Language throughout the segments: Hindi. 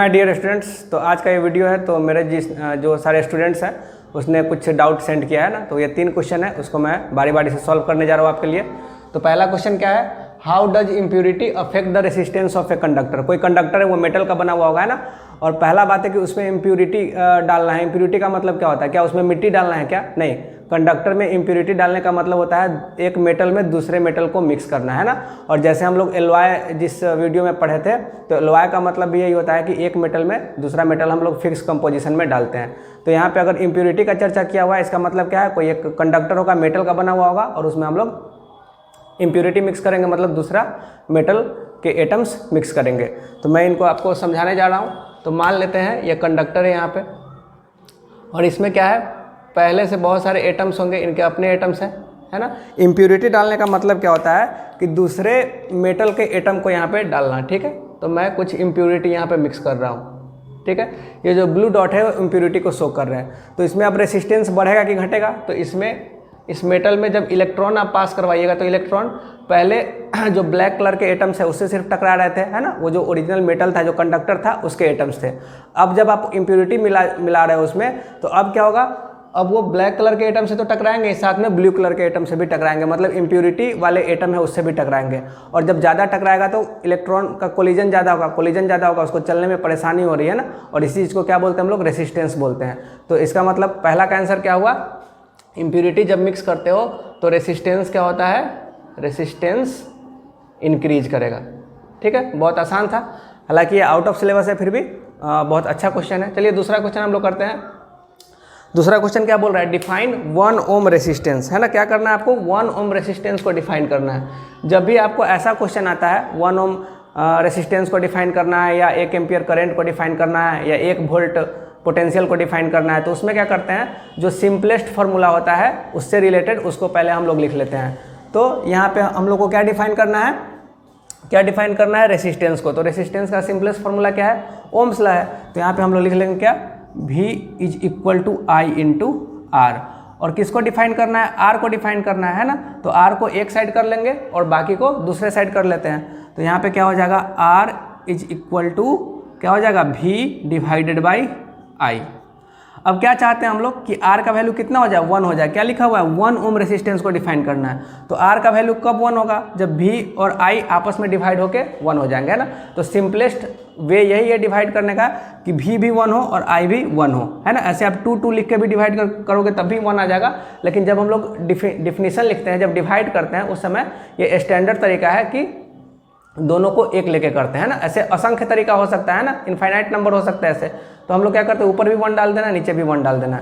माय डियर स्टूडेंट्स, तो आज का ये वीडियो है। तो मेरे जो सारे स्टूडेंट्स हैं उसने कुछ डाउट सेंड किया है ना, तो ये 3 क्वेश्चन है, उसको मैं बारी बारी से सॉल्व करने जा रहा हूँ आपके लिए। तो पहला क्वेश्चन क्या है, how does impurity affect the resistance of a conductor. कोई कंडक्टर है वो मेटल का बना हुआ होगा है ना, और पहला बात है कि उसमें इम्प्योरिटी डालना है। इम्प्योरिटी का मतलब क्या होता है, क्या उसमें मिट्टी डालना है क्या? नहीं, कंडक्टर में इम्प्योरिटी डालने का मतलब होता है एक मेटल में दूसरे मेटल को मिक्स करना है ना। और जैसे हम लोग एलॉय जिस वीडियो में पढ़े थे, तो एलॉय का मतलब भी यही होता है कि एक मेटल में दूसरा मेटल हम लोग फिक्स कंपोजिशन में डालते हैं। तो यहाँ पे अगर इम्प्योरिटी का चर्चा किया हुआ है, इसका मतलब क्या है, कोई एक कंडक्टर होगा मेटल का बना हुआ होगा और उसमें हम लोग इम्प्योरिटी मिक्स करेंगे, मतलब दूसरा मेटल के एटम्स मिक्स करेंगे। तो मैं इनको आपको समझाने जा रहा हूँ। तो मान लेते हैं ये कंडक्टर है यहाँ पे, और इसमें क्या है, पहले से बहुत सारे एटम्स होंगे, इनके अपने एटम्स हैं, है ना। इम्प्योरिटी डालने का मतलब क्या होता है कि दूसरे मेटल के एटम को यहाँ पे डालना, ठीक है। तो मैं कुछ इम्प्योरिटी यहाँ पे मिक्स कर रहा हूँ, ठीक है। ये जो ब्लू डॉट है वो इम्प्योरिटी को शो कर रहे हैं। तो इसमें अब रेसिस्टेंस बढ़ेगा कि घटेगा, तो इसमें इस मेटल में जब इलेक्ट्रॉन आप पास करवाइएगा तो इलेक्ट्रॉन पहले जो ब्लैक कलर के एटम्स है उससे सिर्फ टकरा रहे थे, है ना। वो जो ओरिजिनल मेटल था, जो कंडक्टर था, उसके एटम्स थे। अब जब आप इम्प्योरिटी मिला रहे हो उसमें, तो अब क्या होगा, अब वो ब्लैक कलर के एटम से तो टकराएंगे, साथ में ब्लू कलर के एटम से भी टकराएंगे, मतलब इम्प्योरिटी वाले एटम है उससे भी टकराएंगे। और जब ज़्यादा टकराएगा तो इलेक्ट्रॉन का कोलिजन ज़्यादा होगा, उसको चलने में परेशानी हो रही है ना। और इसी चीज़ को क्या बोलते हैं हम लोग, रेसिस्टेंस बोलते हैं। तो इसका मतलब पहला का आंसर क्या हुआ, इम्प्योरिटी जब मिक्स करते हो तो रेसिस्टेंस क्या होता है, रेसिस्टेंस इंक्रीज करेगा, ठीक है। बहुत आसान था, हालांकि ये आउट ऑफ सिलेबस है, फिर भी बहुत अच्छा क्वेश्चन है। चलिए दूसरा क्वेश्चन हम लोग करते हैं। दूसरा क्वेश्चन क्या बोल रहा है, डिफाइन 1 ओम रेसिस्टेंस, है ना। क्या करना है आपको, 1 ओम रेसिस्टेंस को डिफाइन करना है। जब भी आपको ऐसा क्वेश्चन आता है 1 ओम रेसिस्टेंस को डिफाइन करना है, या 1 एम्पियर करंट को डिफाइन करना है, या 1 वोल्ट पोटेंशियल को डिफाइन करना है, तो उसमें क्या करते हैं, जो सिंपलेस्ट फार्मूला होता है उससे रिलेटेड उसको पहले हम लोग लिख लेते हैं। तो यहाँ पे हम लोग को क्या डिफाइन करना है, रेसिस्टेंस को। तो रेसिस्टेंस का सिंपलेस्ट फार्मूला क्या है, ओम्स लॉ है। तो यहाँ पे हम लोग लिख लेंगे क्या, V is equal to I into R। और किसको डिफाइन करना है, R को डिफाइन करना है ना। तो R को एक साइड कर लेंगे और बाकी को दूसरे साइड कर लेते हैं। तो यहाँ पे क्या हो जाएगा, R इज इक्वल टू क्या हो जाएगा, V डिवाइडेड बाई I। अब क्या चाहते हैं हम लोग कि R का वैल्यू कितना हो जाए, 1 हो जाए। क्या लिखा हुआ है, 1 ओम रेसिस्टेंस को डिफाइन करना है। तो R का वैल्यू कब 1 होगा, जब V और I आपस में डिवाइड होके 1 हो जाएंगे, है ना। तो सिंपलेस्ट वे यही है डिवाइड करने का कि V भी 1 हो और I भी 1 हो, है ना। ऐसे आप 2 लिख के भी डिवाइड करोगे तब भी 1 आ जाएगा। लेकिन जब हम लोग डिफिनीशन लिखते हैं, जब डिवाइड करते हैं, उस समय ये स्टैंडर्ड तरीका है कि दोनों को एक लेके करते हैं ना। ऐसे असंख्य तरीका हो सकता है ना, इनफाइनाइट नंबर हो सकता है ऐसे। तो हम लोग क्या करते हैं, ऊपर भी 1 डाल देना, नीचे भी 1 डाल देना।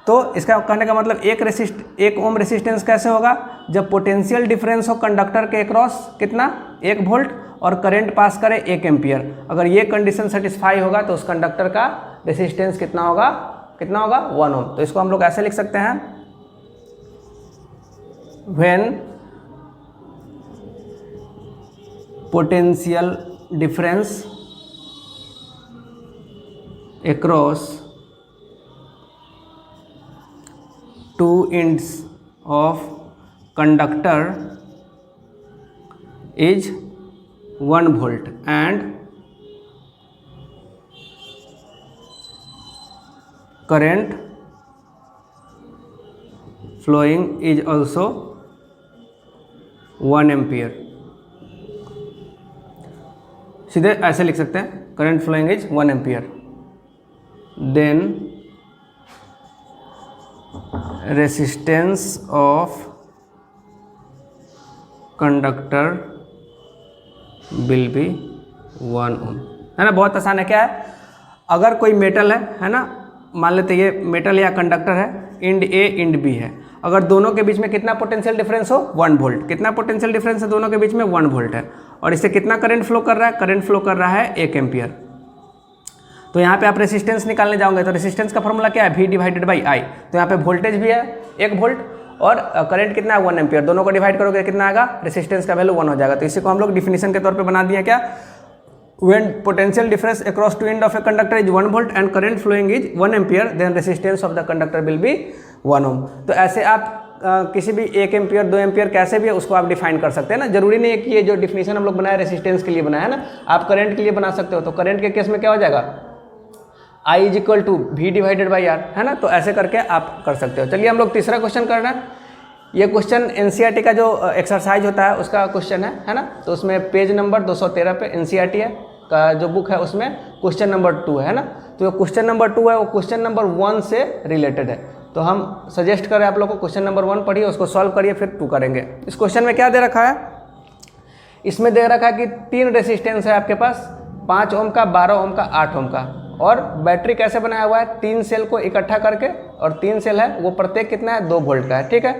तो इसका कहने का मतलब 1 ओम रेसिस्टेंस कैसे होगा, जब पोटेंशियल डिफरेंस हो कंडक्टर के अक्रॉस कितना, 1 वोल्ट, और करंट पास करे 1 एम्पियर। अगर ये कंडीशन सेटिस्फाई होगा तो उस कंडक्टर का रेसिस्टेंस कितना होगा, 1 ओम। तो इसको हम लोग ऐसे लिख सकते हैं, when potential difference across 2 ends of conductor is 1 volt and current flowing is also 1 ampere। सीधे ऐसे लिख सकते हैं, current flowing is 1 ampere, then resistance of conductor will be 1 ohm, है ना। बहुत आसान है। क्या है, अगर कोई मेटल है ना, मान लेते ये मेटल या कंडक्टर है, इंड ए इंड बी है। अगर दोनों के बीच में कितना पोटेंशियल डिफरेंस हो, 1 वोल्ट। कितना पोटेंशियल डिफरेंस है दोनों के बीच में, 1 वोल्ट है। और इससे कितना करंट फ्लो कर रहा है, करंट फ्लो कर रहा है 1 एम्पियर। तो यहाँ पे आप रेसिस्टेंस निकालने जाओगे तो रेसिस्टेंस का फॉर्मूला क्या है, V डिवाइडेड बाई I। तो यहाँ पे वोल्टेज भी है 1 वोल्ट और करंट कितना है, 1 एम्पियर। दोनों को डिवाइड करोगे कितना आएगा, रेसिस्टेंस का वैल्यू 1 हो जाएगा। तो इसी को हम लोग डिफिनीशन के तौर पर बना दिया, क्या, when potential difference across 2 ends of a conductor is 1 volt and current flowing is 1 ampere then resistance of the conductor will be 1 ohm। तो ऐसे आप किसी भी 1 एम्पियर 2 एम्पियर कैसे भी है उसको आप डिफाइन कर सकते हैं ना। जरूरी नहीं है कि ये जो डिफिनीशन हम लोग बनाए रेसिस्टेंस के लिए बनाया है ना, आप करंट के लिए बना सकते हो। तो करंट के केस में क्या हो जाएगा, I is to V divided by R, है ना। तो ऐसे करके आप कर सकते हो। चलिए हम लोग तीसरा क्वेश्चन कर रहे हैं। ये क्वेश्चन NCERT का जो एक्सरसाइज होता है उसका क्वेश्चन है ना। तो उसमें पेज नंबर 213 पे NCERT है का जो बुक है उसमें क्वेश्चन नंबर 2 है ना। तो जो क्वेश्चन नंबर 2 है वो क्वेश्चन नंबर 1 से रिलेटेड है। तो हम सजेस्ट करें आप लोग को क्वेश्चन नंबर 1 पढ़िए, उसको सॉल्व करिए, फिर 2 करेंगे। इस क्वेश्चन में क्या दे रखा है, इसमें दे रखा है कि 3 रेसिस्टेंस है आपके पास, 5 ओम का, 12 ओम का, 8 ओम का। और बैटरी कैसे बनाया हुआ है, 3 सेल को इकट्ठा करके, और 3 सेल है वो प्रत्येक कितना है, 2 वोल्ट का है। ठीक है,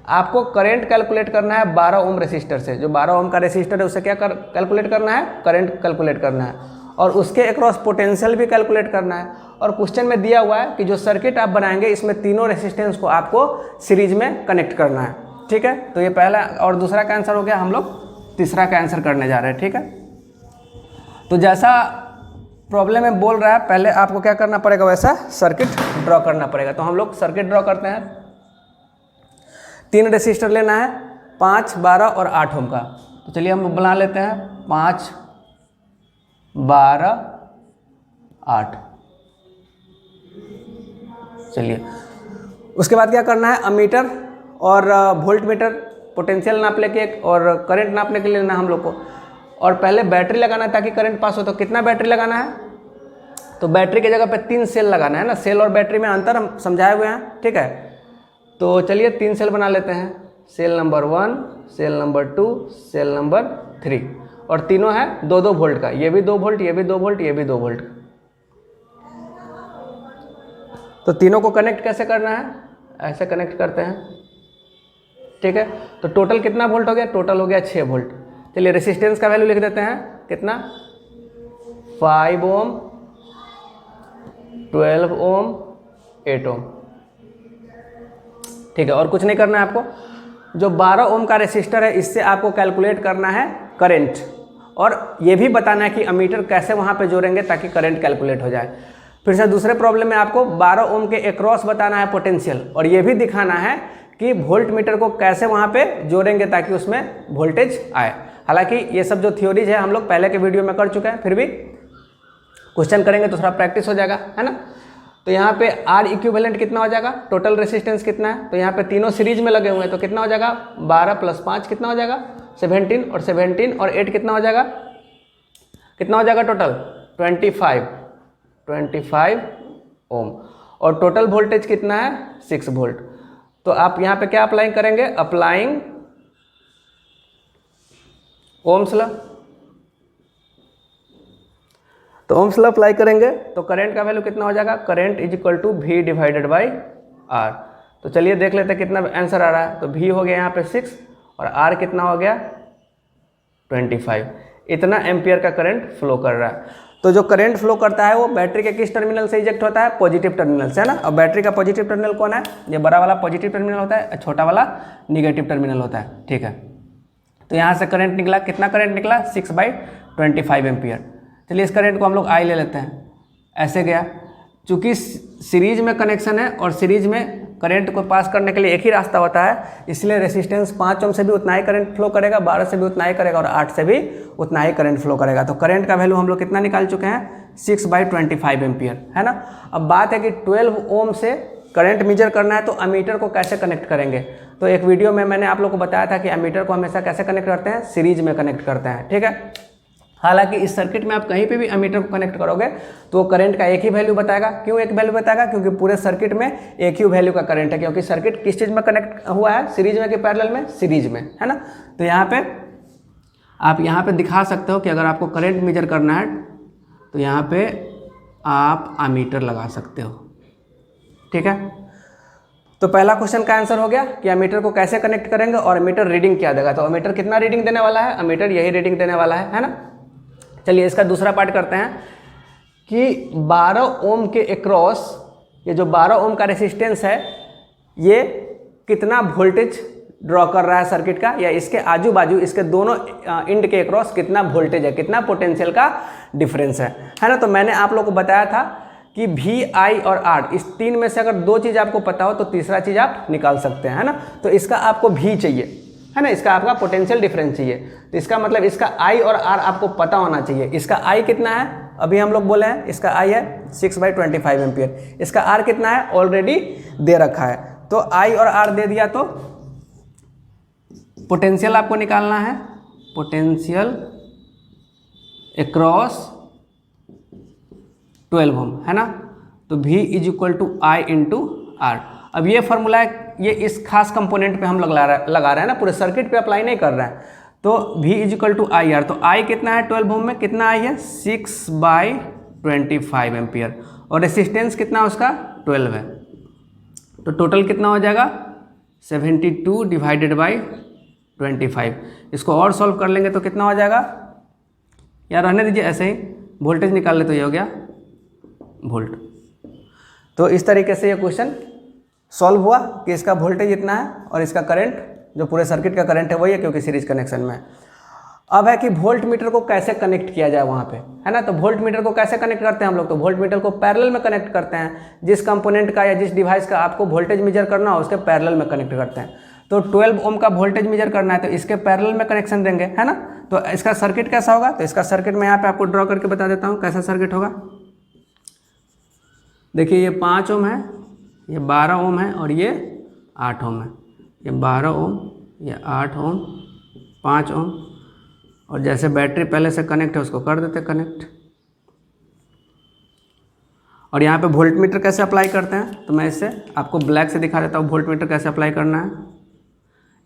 आपको करंट कैलकुलेट करना है 12 ओम रेसिस्टर से। जो 12 ओम का रेसिस्टर है उससे क्या कैलकुलेट करना है, करंट कैलकुलेट करना है, और उसके अक्रॉस पोटेंशियल भी कैलकुलेट करना है। और क्वेश्चन में दिया हुआ है कि जो सर्किट आप बनाएंगे इसमें तीनों रेसिस्टेंस को आपको सीरीज में कनेक्ट करना है। ठीक है, तो ये पहला और दूसरा का आंसर हो गया। हम लोग तीसरा का आंसर करने जा रहे हैं। ठीक है, तो जैसा प्रॉब्लम में बोल रहा है पहले आपको क्या करना पड़ेगा, वैसा सर्किट ड्रॉ करना पड़ेगा। तो हम लोग सर्किट ड्रॉ करते हैं। 3 रेसिस्टर लेना है, 5, 12 और 8 ओम का। तो चलिए हम बना लेते हैं 5, 12, 8। चलिए उसके बाद क्या करना है, अमीटर और वोल्ट मीटर, पोटेंशियल नाप लेके एक, और करंट नापने के लिए लेना हम लोग को। और पहले बैटरी लगाना है ताकि करंट पास हो। तो कितना बैटरी लगाना है, तो बैटरी की जगह पे 3 सेल लगाना है ना। सेल और बैटरी में अंतर हम समझाए हुए हैं। ठीक है, तो चलिए 3 सेल बना लेते हैं। Cell number 1, cell number 2, cell number 3, और तीनों है 2-2 वोल्ट का। ये भी 2 वोल्ट, ये भी 2 वोल्ट, ये भी 2 वोल्ट। तो तीनों को कनेक्ट कैसे करना है, ऐसे कनेक्ट करते हैं। ठीक है, तो टोटल कितना वोल्ट हो गया, टोटल हो गया 6 वोल्ट। चलिए रेसिस्टेंस का वैल्यू लिख देते हैं, कितना, 5 ओम, 12 ओम, 8 ओम। ठीक है, और कुछ नहीं करना है आपको। जो 12 ओम का रेसिस्टर है इससे आपको कैलकुलेट करना है करंट, और ये भी बताना है कि अमीटर कैसे वहाँ पे जोड़ेंगे ताकि करंट कैलकुलेट हो जाए। फिर से दूसरे प्रॉब्लम में आपको 12 ओम के अक्रॉस बताना है पोटेंशियल, और ये भी दिखाना है कि वोल्ट मीटर को कैसे वहाँ पे जोड़ेंगे ताकि उसमें वोल्टेज आए। हालांकि ये सब जो थ्योरीज है हम लोग पहले के वीडियो में कर चुके हैं, फिर भी क्वेश्चन करेंगे तो थोड़ा प्रैक्टिस हो जाएगा, है ना। तो यहाँ पे R इक्विवेलेंट कितना हो जाएगा, टोटल रेसिस्टेंस कितना है, तो यहाँ पे तीनों सीरीज में लगे हुए हैं। तो कितना हो जाएगा, 12 + 5 कितना हो जाएगा, 17, और 17 और 8 कितना हो जाएगा, कितना हो जाएगा टोटल, 25 ओम। और टोटल वोल्टेज कितना है, 6 वोल्ट। तो आप यहाँ पे क्या अप्लाई करेंगे, अप्लाइंग ओम्स लॉ। तो ओम्स लॉ अप्लाई करेंगे तो करंट का वैल्यू कितना हो जाएगा, current = V divided by R। तो चलिए देख लेते हैं कितना आंसर आ रहा है। तो V हो गया यहाँ पे 6, और R कितना हो गया, 25। इतना एम्पियर का करंट फ्लो कर रहा है। तो जो करंट फ्लो करता है वो बैटरी के किस टर्मिनल से इजेक्ट होता है, पॉजिटिव टर्मिनल से, है ना। और बैटरी का पॉजिटिव टर्मिनल कौन है, ये बड़ा वाला पॉजिटिव टर्मिनल होता है, छोटा वाला निगेटिव टर्मिनल होता है। ठीक है, तो यहाँ से करंट निकला, कितना करंट निकला, 6/25 एम्पियर। चलिए इस करंट को हम लोग I ले लेते हैं, ऐसे गया। चूँकि सीरीज में कनेक्शन है और सीरीज में करंट को पास करने के लिए एक ही रास्ता होता है, इसलिए रेसिस्टेंस 5 ओम से भी उतना ही करंट फ्लो करेगा, 12 से भी उतना ही करेगा, और 8 से भी उतना ही करंट फ्लो करेगा। तो करंट का वैल्यू हम लोग कितना निकाल चुके हैं, 6/25 एम्पियर, है ना। अब बात है कि 12 ओम से करंट मेजर करना है तो अमीटर को कैसे कनेक्ट करेंगे। तो एक वीडियो में मैंने आप लोग को बताया था कि अमीटर को हमेशा कैसे कनेक्ट करते हैं, सीरीज में कनेक्ट करते हैं। ठीक है, हालांकि इस सर्किट में आप कहीं पे भी अमीटर को कनेक्ट करोगे तो करंट का एक ही वैल्यू बताएगा। क्यों एक वैल्यू बताएगा, क्योंकि पूरे सर्किट में एक ही वैल्यू का करंट है, क्योंकि सर्किट किस चीज़ में कनेक्ट हुआ है, सीरीज में कि पैरेलल में, सीरीज में, है ना। तो यहाँ पे आप यहाँ पे दिखा सकते हो कि अगर आपको करंट मेजर करना है तो यहाँ पे आप अमीटर लगा सकते हो। ठीक है, तो पहला क्वेश्चन का आंसर हो गया कि अमीटर को कैसे कनेक्ट करेंगे और अमीटर रीडिंग क्या देगा। तो अमीटर कितना रीडिंग देने वाला है, अमीटर यही रीडिंग देने वाला है ना। चलिए इसका दूसरा पार्ट करते हैं कि 12 ओम के अक्रॉस ये जो 12 ओम का रेसिस्टेंस है ये कितना वोल्टेज ड्रॉ कर रहा है सर्किट का, या इसके आजू बाजू इसके दोनों इंड के अक्रॉस कितना वोल्टेज है, कितना पोटेंशियल का डिफरेंस है ना। तो मैंने आप लोग को बताया था कि वी, आई और आर, इस तीन में से अगर दो चीज़ आपको पता हो तो तीसरा चीज़ आप निकाल सकते हैं, है ना। तो इसका आपको वी चाहिए, है ना, इसका आपका पोटेंशियल डिफरेंस चाहिए। तो इसका मतलब इसका आई और आर आपको पता होना चाहिए। इसका आई कितना है, अभी हम लोग बोले हैं इसका आई है 6/25 एम्पियर। इसका आर कितना है, ऑलरेडी दे रखा है। तो आई और आर दे दिया तो पोटेंशियल आपको निकालना है, पोटेंशियल अक्रॉस 12 ओम, है ना। तो V is equal to I into R. अब ये फॉर्मूला है, ये इस खास कंपोनेंट पे हम लगा रहे हैं ना, पूरे सर्किट पे अप्लाई नहीं कर रहे हैं। तो V is equal to I R. तो I कितना है 12 ओम में, कितना आई है 6/25 एम्पियर, और रेसिस्टेंस कितना उसका 12 है। तो टोटल कितना हो जाएगा 72 डिवाइडेड बाई 25। इसको और सॉल्व कर लेंगे तो कितना हो जाएगा, यार रहने दीजिए ऐसे ही, वोल्टेज निकाल ले तो ये हो गया वोल्ट। तो इस तरीके से ये क्वेश्चन सॉल्व हुआ कि इसका वोल्टेज इतना है और इसका करंट जो पूरे सर्किट का करंट है वही है, क्योंकि सीरीज कनेक्शन में है। अब है कि वोल्ट मीटर को कैसे कनेक्ट किया जाए वहाँ पे, है ना। तो वोल्ट मीटर को कैसे कनेक्ट करते हैं हम लोग, तो वोल्ट मीटर को पैरेलल में कनेक्ट करते हैं। जिस कंपोनेंट का या जिस डिवाइस का आपको वोल्टेज मेजर करना हो उसके पैरेलल में कनेक्ट करते हैं। तो 12 ओम का वोल्टेज मेजर करना है तो इसके पैरेलल में कनेक्शन देंगे, है ना। तो इसका सर्किट कैसा होगा, तो इसका सर्किट मैं यहाँ पे आपको ड्रॉ करके बता देता हूँ कैसा सर्किट होगा। देखिए ये 5 ओम है, ये 12 ओम है और ये 8 ओम है। ये 12 ओम, ये 8 ओम, 5 ओम, और जैसे बैटरी पहले से कनेक्ट है उसको कर देते कनेक्ट। और यहाँ पे वोल्ट मीटर कैसे अप्लाई करते हैं, तो मैं इससे आपको ब्लैक से दिखा देता हूँ वोल्ट मीटर कैसे अप्लाई करना है।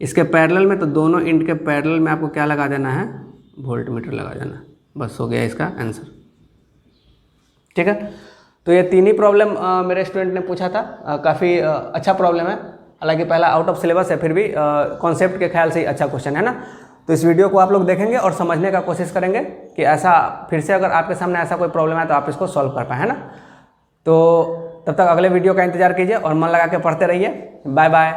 इसके पैरेलल में, तो दोनों इंड के पैरेलल में आपको क्या लगा देना है, वोल्ट मीटर लगा देना है। बस हो गया इसका आंसर, ठीक है। तो ये तीन ही प्रॉब्लम मेरे स्टूडेंट ने पूछा था, काफ़ी अच्छा प्रॉब्लम है। हालांकि पहला आउट ऑफ सिलेबस है, फिर भी कॉन्सेप्ट के ख्याल से ही अच्छा क्वेश्चन है ना। तो इस वीडियो को आप लोग देखेंगे और समझने का कोशिश करेंगे कि ऐसा फिर से अगर आपके सामने ऐसा कोई प्रॉब्लम है तो आप इसको सॉल्व कर पाए, है ना। तो तब तक अगले वीडियो का इंतजार कीजिए और मन लगा के पढ़ते रहिए। Bye bye.